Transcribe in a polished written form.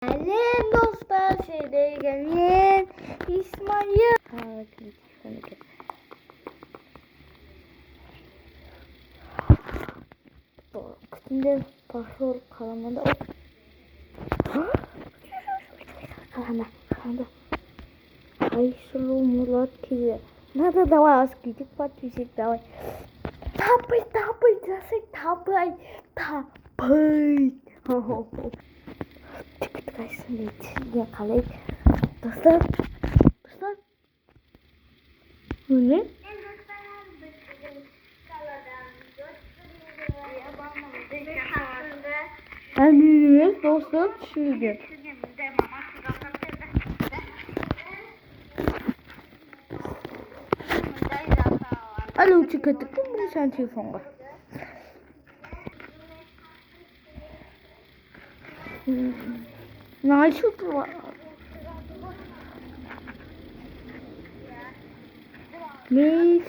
Алло, достар, мен Исмаил. Күтүндө пашур каламанда. Каранда. Айшулу мулат кизе. Надо давай аскидик подписик давай. Тапай, засык тапай. Tıkıtkaysan diye kalayıp dostlar bu ne? Annemiz dostlar şimdi. Alo çıkarttık mı sen telefonla? Nasıl var? Mis